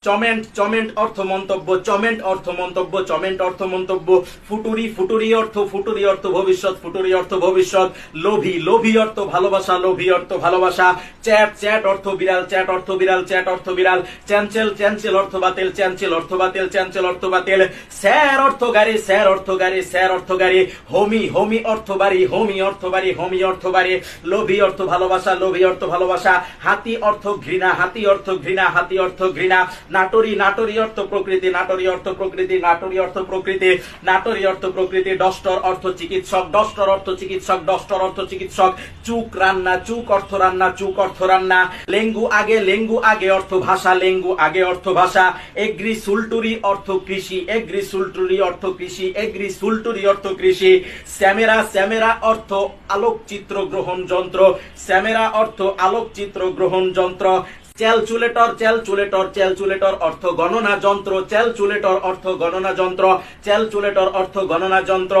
চমেন্ট, চমেন্ট অর্থ মন্তব্য, চমেন্ট অর্থ মন্তব্য, চমেন্ট অর্থ মন্তব্য। ফুটুরি, ফুটুরি অর্থ, ফুটুরি অর্থ ভবিষ্যৎ, ফুটুরি অর্থ ভবিষ্যৎ। লোভী, লোভী অর্থ ভালোবাসা, লোভী অর্থ ভালোবাসা। চ্যাট, চ্যাট অর্থ বিড়াল, চ্যাট অর্থ বিড়াল, চ্যাট অর্থ বিড়াল। চ্যানচেল, চ্যানচেল অর্থ বাতিল, চ্যানচেল অর্থ বাতিল, চ্যানচেল অর্থ বাতিল। স্যার অর্থ গাড়ি, স্যার অর্থ গাড়ি, স্যার অর্থ গাড়ি। হোমি, হোমি অর্থ বাড়ি, হোমি অর্থ বাড়ি, হোমি অর্থ বাড়ি। লোভী অর্থ ভালোবাসা, লোভী অর্থ ভালোবাসা। হাতি অর্থ ঘৃণা, হাতি অর্থ ঘৃণা, হাতি অর্থ ঘৃণা। নাটোরি, নাটোরি অর্থ প্রকৃতি, নাটোরি অর্থ প্রকৃতি, নাটোরি অর্থ প্রকৃতি, নাটোরি অর্থ প্রকৃতি। ডস্টর অর্থ চিকিৎসক, ডস্টর অর্থ চিকিৎসক, ডস্টর অর্থ চিকিৎসক। চুক রান্না, চুক অর্থ রান্না, চুক অর্থ রান্না। লেঙ্গু আগে, লেঙ্গু আগে অর্থ ভাষা, লেঙ্গু আগে অর্থ ভাষা। এগ্রি সুলটুরি অর্থ কৃষি, এগ্রি সুলটুরি অর্থ কৃষি, এগ্রি সুলটুরি অর্থ কৃষি। স্যামেরা, স্যামেরা অর্থ আলোকচিত্র গ্রহণ যন্ত্র, স্যামেরা অর্থ আলোকচিত্র গ্রহণ যন্ত্র। ক্যালকুলেটর, ক্যালকুলেটর, ক্যালকুলেটর অর্থ গণনা যন্ত্র, ক্যালকুলেটর অর্থ গণনা যন্ত্র, ক্যালকুলেটর অর্থ গণনা যন্ত্র।